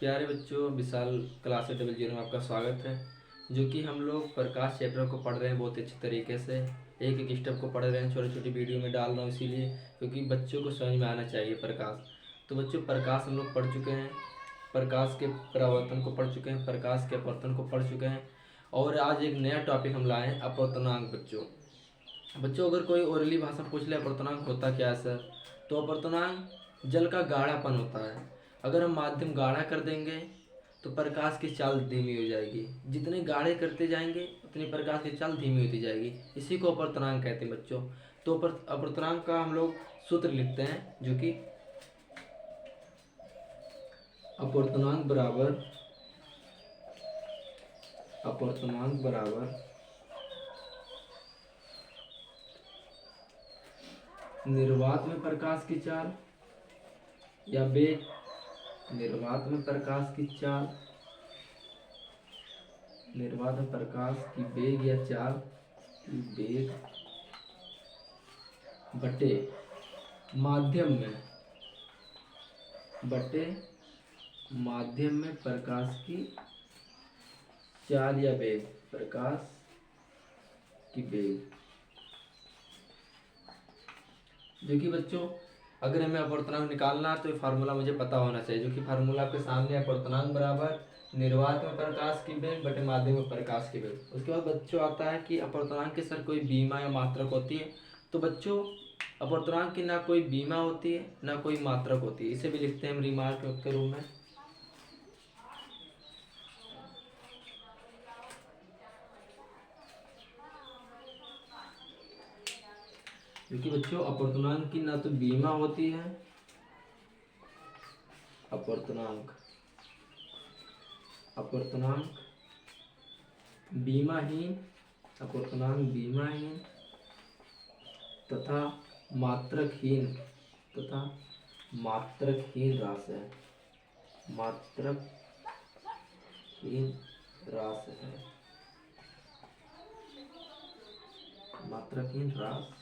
प्यारे बच्चों, विशाल क्लास 00 में आपका स्वागत है। जो कि हम लोग प्रकाश चैप्टर को पढ़ रहे हैं बहुत अच्छी तरीके से। एक एक स्टेप को पढ़ रहे हैं, छोटी छोटी वीडियो में डाल रहा हूँ इसीलिए क्योंकि बच्चों को समझ में आना चाहिए प्रकाश। तो बच्चों, प्रकाश हम लोग पढ़ चुके हैं, प्रकाश के परावर्तन को पढ़ चुके हैं, प्रकाश के अपवर्तन को पढ़ चुके हैं। और आज एक नया टॉपिक हम लाए हैं, अपवर्तनांक। बच्चों अगर कोई ओरली भाषा पूछ ले अपवर्तनांक होता क्या है सर, तो अपवर्तनांक जल का गाढ़ापन होता है। अगर हम माध्यम गाढ़ा कर देंगे तो प्रकाश की चाल धीमी हो जाएगी। जितने गाढ़े करते जाएंगे उतनी प्रकाश की चाल धीमी होती जाएगी। इसी को अपवर्तनांक कहते हैं बच्चों। तो अपवर्तनांक का हम लोग सूत्र लिखते हैं, जो कि अपवर्तनांक बराबर निर्वात में प्रकाश की चाल या वेग, निर्वात में प्रकाश की चाल, निर्वात में प्रकाश की वेग या चाल की वेग बटे माध्यम में, बटे माध्यम में प्रकाश की चाल या वेग, प्रकाश की वेग। जो कि बच्चों अगर हमें अपवर्तनांक निकालना है तो ये फार्मूला मुझे पता होना चाहिए, जो कि फार्मूला आपके सामने, अपवर्तनांक बराबर निर्वात में प्रकाश की वेग बटे माध्यम में प्रकाश की वेग। उसके बाद बच्चों आता है कि अपवर्तनांक की सर कोई बीमा या मात्रक होती है। तो बच्चों अपवर्तनांक की ना कोई बीमा होती है ना कोई मात्रक होती है। इसे भी लिखते हैं हम रिमार्क के रूप में। क्योंकि बच्चों अपवर्तनांक की ना तो बीमा होती है, अपवर्तनांक अपवर्तनांक बीमाहीन, अपवर्तनांक बीमाहीन तथा मात्रकहीन, तथा मात्रकहीन राशि है, मात्रकहीन राशि है, मात्रकहीन राशि।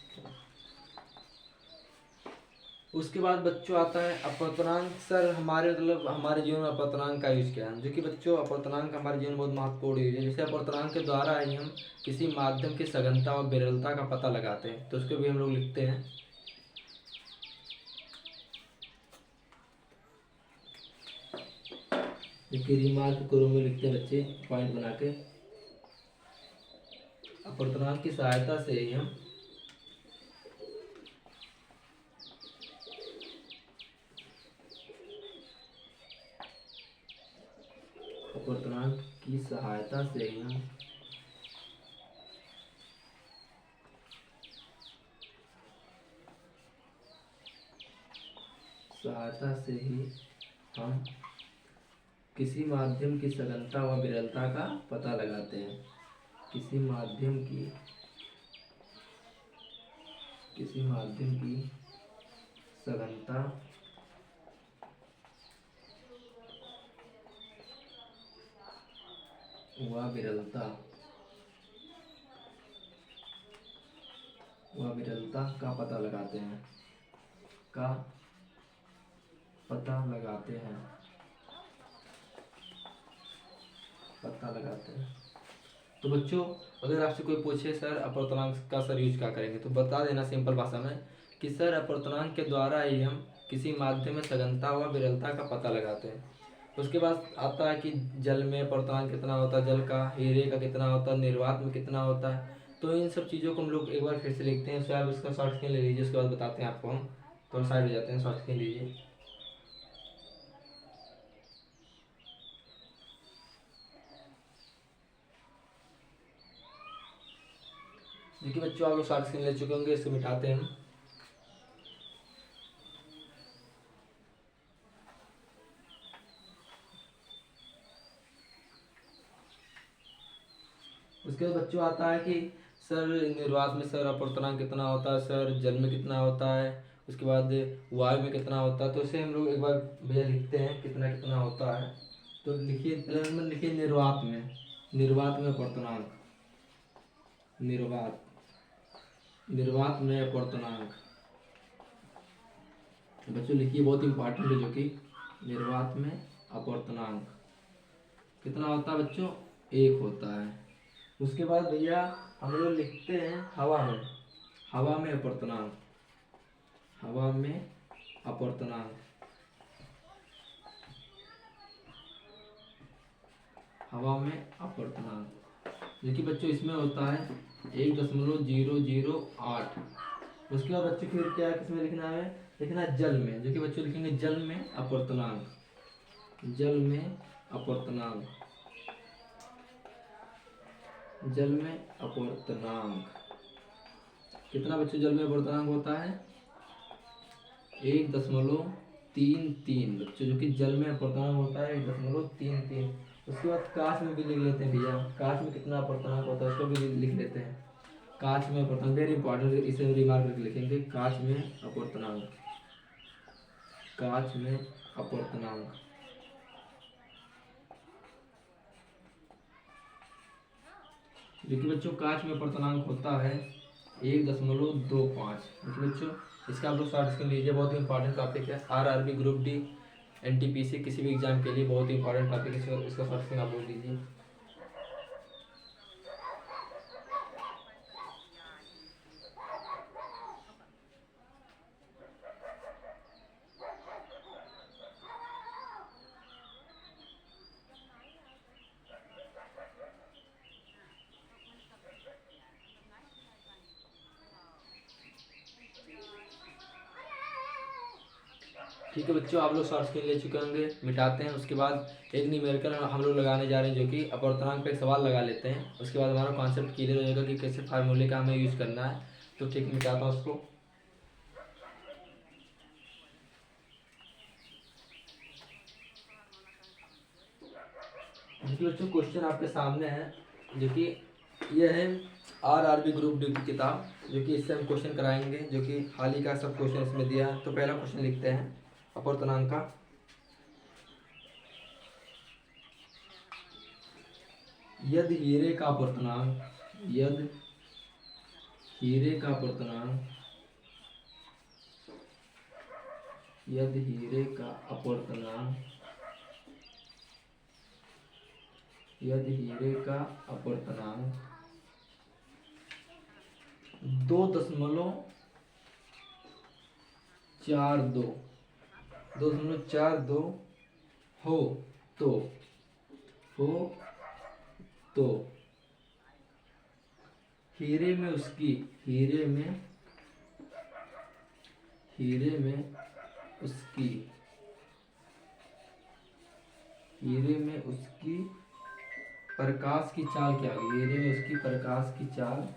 उसके बाद बच्चों आता है अपवर्तनांक। सर हमारे हमारे जीवन में अपवर्तनांक का यूज क्या है, जो कि बच्चों अपवर्तनांक हमारे जीवन में बहुत महत्वपूर्ण यूज है। जैसे अपवर्तनांक के द्वारा ही हम किसी माध्यम की सघनता और विरलता का पता लगाते हैं, तो उसको भी हम लोग लिखते हैं रिमार्क के रूप में लिखते हैं बच्चे, पॉइंट बना के। अपवर्तनांक की सहायता से ही हम अपवर्तनांक की सहायता से ही हम किसी माध्यम की सघनता व विरलता का पता लगाते हैं। किसी माध्यम की सघनता व विरलता का पता लगाते हैं, तो बच्चों अगर आपसे कोई पूछे सर अपवर्तनांक का सर यूज क्या करेंगे, तो बता देना सिंपल भाषा में कि सर अपवर्तनांक के द्वारा ही हम किसी माध्यम में सघनता व विरलता का पता लगाते हैं। उसके बाद आता है कि जल में अपवर्तनांक कितना होता है, जल का, हीरे का कितना होता है, निर्वात में कितना होता है। तो इन सब चीज़ों को हम लोग एक बार फिर से लिखते हैं। उसके बाद इसका शॉर्ट स्क्रीन ले लीजिए, उसके बाद बताते हैं आपको हम। थोड़ा साइड हो जाते हैं, शॉर्ट स्क्रीन लीजिए। देखिए बच्चों, आप लोग शॉर्ट स्क्रीन ले चुके होंगे, इसको मिटाते हैं हम। उसके बाद बच्चों आता है कि सर निर्वात में सर अपवर्तनांक कितना होता है, सर जल में कितना होता है, उसके बाद वायु में कितना होता है। तो इसे हम लोग एक बार भैया लिखते हैं कितना कितना होता है। तो लिखिए, लिखिए निर्वात में अपवर्तनांक, निर्वात में अपवर्तनांक। बच्चों लिखिए, बहुत इंपॉर्टेंट है, जो कि निर्वात में अपवर्तनांक कितना होता है बच्चों, 1 होता है। उसके बाद भैया हम लोग लिखते हैं हवा में अपवर्तनांक, हवा में अपवर्तनांक, हवा में अपवर्तनांक जो कि बच्चों इसमें होता है 1.008। उसके बाद बच्चों फिर क्या किसमें लिखना है, लिखना है जल में, जो कि बच्चों लिखेंगे जल में अपवर्तनांक, जल में अपवर्तनांक, जल में अपवर्तनांक कितना बच्चों जल में अपवर्तनांक होता है 1.33 बच्चों, जो कि जल में अपवर्तनांक होता है 1.33। उसके बाद कांच में भी लिख लेते हैं भैया, कांच में कितना अपवर्तनांक होता है उसको भी लिख लेते हैं। कांच में अपवर्तनांक वेरी इंपॉर्टेंट, इसे रिमार्क करके लिखेंगे, कांच में अपवर्तनांक, कांच में अपवर्तनांक जो कि बच्चों कांच में अपवर्तनांक होता है 1.25। बच्चों इसका आप लोग शॉर्ट स्क्रीन लीजिए, बहुत ही इंपॉर्टेंट टॉपिक है, आरआरबी, ग्रुप डी, एनटीपीसी किसी भी एग्जाम के लिए बहुत ही इंपॉर्टेंट टॉपिक है, इसका शॉर्ट स्क्रीन आप लोग लीजिए। ठीक है बच्चों, आप लोग शॉर्ट स्क्रीन ले चुके होंगे, मिटाते हैं। उसके बाद एक न्यूमेरिकल हम लोग लगाने जा रहे हैं, जो कि अपवर्तनांक पे एक सवाल लगा लेते हैं। उसके बाद हमारा कॉन्सेप्ट क्लियर हो जाएगा कि कैसे फार्मूले का हमें यूज करना है। तो ठीक, मिटाता हूँ उसको। देखिए बच्चों क्वेश्चन आपके सामने है, जो कि यह है आरआरबी ग्रुप डी की किताब, जो कि इससे हम क्वेश्चन कराएंगे, जो कि हाल ही का सब क्वेश्चन इसमें दिया है। तो पहला क्वेश्चन लिखते हैं अपवर्तनांक का। यदि हीरे का अपवर्तनांक, यदि हीरे का अपवर्तनांक, यदि हीरे का अपवर्तनांक, यदि हीरे का अपवर्तनांक 2.42 हो तो हीरे में उसकी, हीरे में उसकी प्रकाश की चाल क्या होगी, हीरे में उसकी प्रकाश की चाल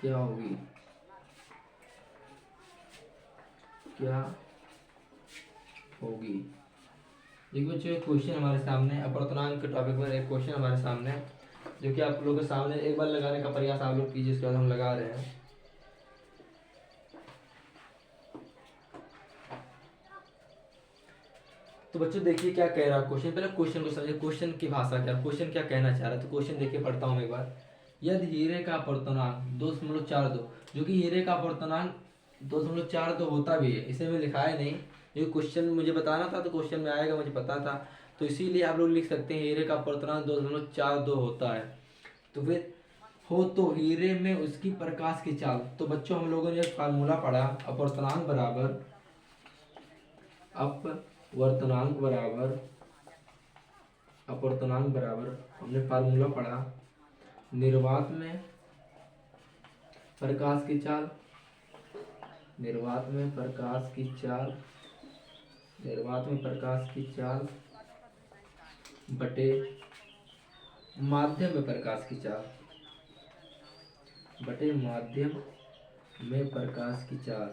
क्या होगी, देखिए बच्चों एक क्वेश्चन हमारे सामने अपवर्तनांक के टॉपिक पर एक क्वेश्चन हमारे सामने है, जो कि आप लोगों के सामने एक बार लगाने का प्रयास आप लोग कीजिए। इसके बाद हम लगा रहे हैं। तो बच्चों देखिए क्या कह रहा है क्वेश्चन, पहले क्वेश्चन को समझिए, क्वेश्चन की भाषा क्या, क्वेश्चन क्या कहना चाह रहा है। तो क्वेश्चन देखिए, पढ़ता हूँ एक बार। यदि हीरे का अपवर्तनांक 2.42, जो कि हीरे का अपवर्तनांक 2.42 होता भी है, इसे मैं लिखा है नहीं, ये क्वेश्चन मुझे बताना था तो क्वेश्चन में आएगा, मुझे पता था, तो इसीलिए आप लोग लिख सकते हैं हीरे का अपवर्तनांक 2.42 होता है। तो फिर हो तो हीरे में उसकी प्रकाश की चाल। तो बच्चों हम लोगों ने एक फार्मूला पढ़ा, अपवर्तनांक बराबर हमने फार्मूला पढ़ा, निर्वात में प्रकाश की चाल, निर्वात में प्रकाश की चाल बटे माध्यम में प्रकाश की चाल,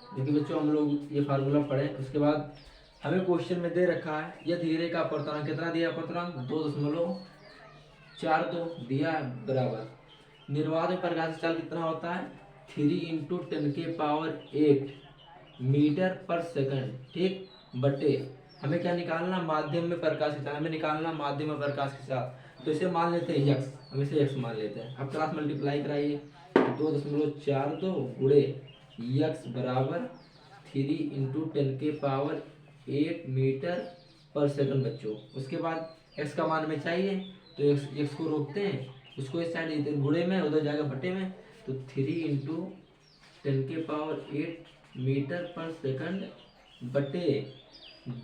देखिए बच्चों हम लोग ये फार्मूला पढ़े। उसके बाद हमें क्वेश्चन में दे रखा है यदि हीरे का अपवर्तनांक कितना दिया, अपवर्तनांक 2.42 दिया है, बराबर निर्वात में प्रकाश की चाल कितना होता है 3 × 10⁸ मीटर पर सेकंड, ठीक, बटे हमें क्या निकालना, माध्यम में प्रकाश की चाल, हमें निकालना माध्यम में प्रकाश की चाल। तो इसे मान लेते हैं यक्स, हम इसे एक्स मान लेते हैं। अब क्रॉस मल्टीप्लाई कराइए, 2.42 गुणे यक्स बराबर 3 × 10⁸ मीटर पर सेकंड बच्चों। उसके बाद एक्स का मान हमें चाहिए तो एक्स को रोकते हैं, उसको इस साइड इधर गुणे में, उधर जाएगा बटे में, तो 3 × 10⁸ मीटर पर सेकंड बटे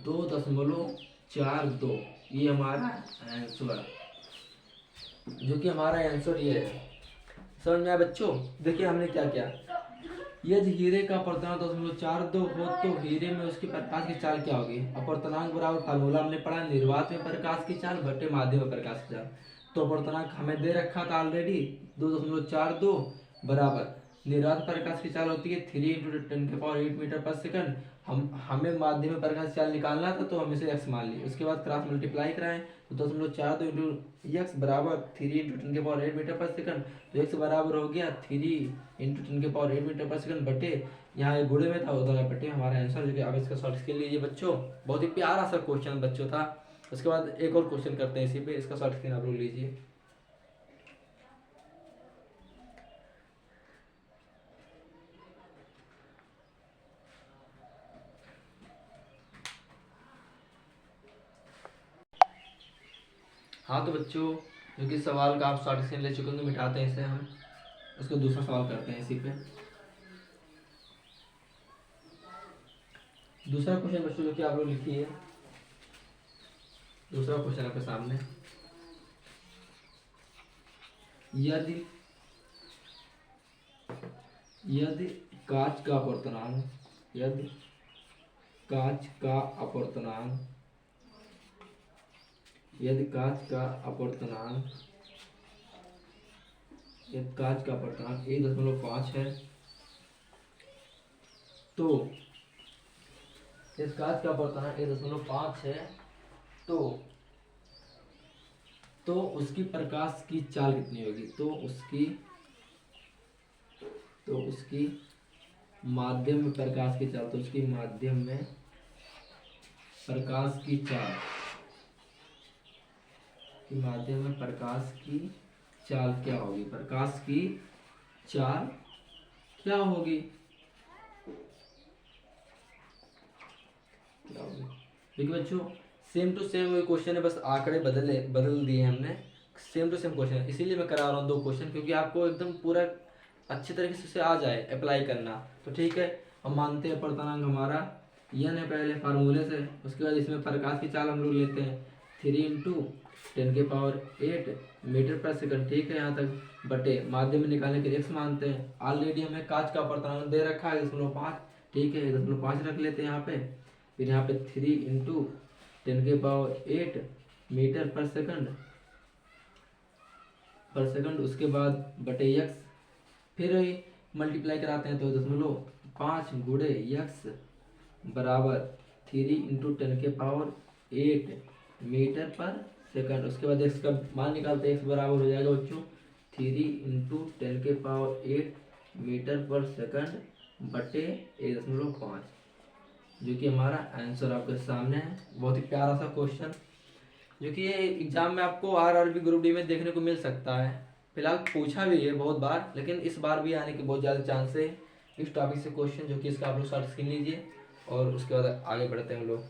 2.42, ये हमारा आंसर, जो कि हमारा आंसर ये है। समझ में आया बच्चों? देखिए हमने क्या किया, यदि हीरे का अपर्तनांक 2.42 हो तो हीरे में उसके प्रकाश की चाल क्या होगी? अपर्तनांक बराबर फार्मूला हमने पढ़ा, निर्वात में प्रकाश की चाल बटे माध्यम में प्रकाश की चाल। तो अपर्तनांक हमें दे रखा था ऑलरेडी 2.42 बराबर निर्वात प्रकाश की चाल होती है 3 × 10⁸ मीटर पर सेकंड। हमें माध्यम में प्रकाश की चाल निकालना था तो हम इसे x मान लिए। उसके बाद क्रॉस मल्टीप्लाई कराएं तो 2.42 × x बराबर 3 × 10⁸ मीटर पर सेकंड। तो x बराबर हो गया 3 × 10⁸ मीटर पर सेकंड बटे, यहाँ गुणे में था उधर बटे, हमारा आंसर जो कि आप इसका शॉर्ट स्क्रीन लीजिए बच्चों। बहुत ही प्यारा सा क्वेश्चन बच्चों था। उसके बाद एक और क्वेश्चन करते हैं इसी पे, इसका शॉर्ट स्क्रीन आप लोग लीजिए। हाँ तो बच्चों, जो कि सवाल का आप शॉर्ट स्क्रीन ले चुके होंगे, मिटाते हैं इसे हम, उसको दूसरा सवाल करते हैं इसी पे। दूसरा क्वेश्चन बच्चों जो कि आप लोग लिखिए, दूसरा क्वेश्चन आपके सामने, यदि कांच का अपर्तनांक, यदि कांच का अपर्तनांक 1.5 है, तो इस कांच का अपर्तनांक 1.5 है तो उसकी प्रकाश की चाल कितनी होगी? तो उसकी माध्यम में प्रकाश की चाल, तो उसकी माध्यम में प्रकाश की चाल, माध्यम में प्रकाश की चाल क्या होगी? प्रकाश की चाल क्या होगी? देखिए बच्चों, सेम टू सेम वही क्वेश्चन है, बस आंकड़े बदल दिए हमने। सेम टू सेम क्वेश्चन है, इसीलिए मैं करा रहा हूँ 2 क्वेश्चन, क्योंकि आपको एकदम पूरा अच्छे तरीके से आ जाए अप्लाई करना। तो ठीक है, हम मानते हैं अपर्तनांक हमारा यन है पहले फार्मूले से। उसके बाद इसमें प्रकाश की चाल हम लोग लेते हैं 3 × 10⁸ मीटर पर सेकंड, ठीक है यहाँ तक, बटे माध्यम में निकालने के लिए x मानते हैं। ऑलरेडी हमें कांच का अपर्तनांक दे रखा है 1.5, ठीक है 1.5 रख लेते हैं यहाँ पे। फिर यहाँ पे 3 × 10⁸ मीटर पर सेकंड, उसके बाद बटे x, फिर मल्टीप्लाई कराते हैं तो 5 गुणे x बराबर 3 × 10⁸ मीटर पर सेकंड। उसके बाद x का मान निकालते हैं, x बराबर हो जाएगा बच्चों 3 × 10⁸ मीटर पर सेकंड बटे 1.5, जो कि हमारा आंसर आपके सामने है। बहुत ही प्यारा सा क्वेश्चन, जो कि ये एग्जाम में आपको आरआरबी ग्रुप डी में देखने को मिल सकता है। फिलहाल पूछा भी है बहुत बार, लेकिन इस बार भी आने के बहुत ज़्यादा चांस है इस टॉपिक से क्वेश्चन, जो कि इसका आप लोग शॉर्ट स्क्रीन लीजिए और उसके बाद आगे बढ़ते हैं हम लोग।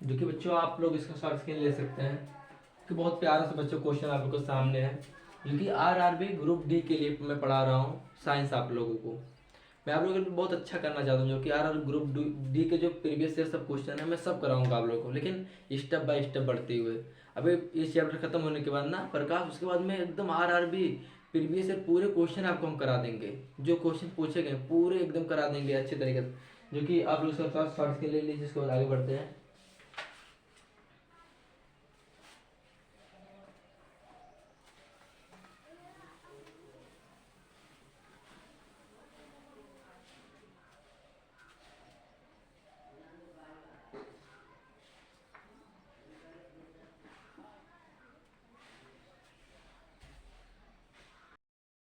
जो कि बच्चों आप लोग इसका शॉर्ट स्क्रीन ले सकते हैं, कि बहुत प्यारा सा बच्चों क्वेश्चन आप लोग के सामने है, जो कि आरआरबी ग्रुप डी के लिए मैं पढ़ा रहा हूँ साइंस। आप लोगों को मैं आप लोगों को बहुत अच्छा करना चाहता हूँ, जो कि आरआरबी ग्रुप डी के जो प्रीवियस ईयर सब क्वेश्चन है मैं सब कराऊंगा आप लोगों को, लेकिन स्टेप बाय स्टेप बढ़ते हुए। अभी ये चैप्टर खत्म होने के बाद ना प्रकाश, उसके बाद में एकदम आरआरबी प्रीवियस ईयर पूरे क्वेश्चन आपको हम करा देंगे, जो क्वेश्चन पूछे गए पूरे एकदम करा देंगे अच्छे तरीके से, जो कि आप लोग सब शॉर्ट स्क्रीन ले लीजिए। इसके बाद आगे बढ़ते हैं।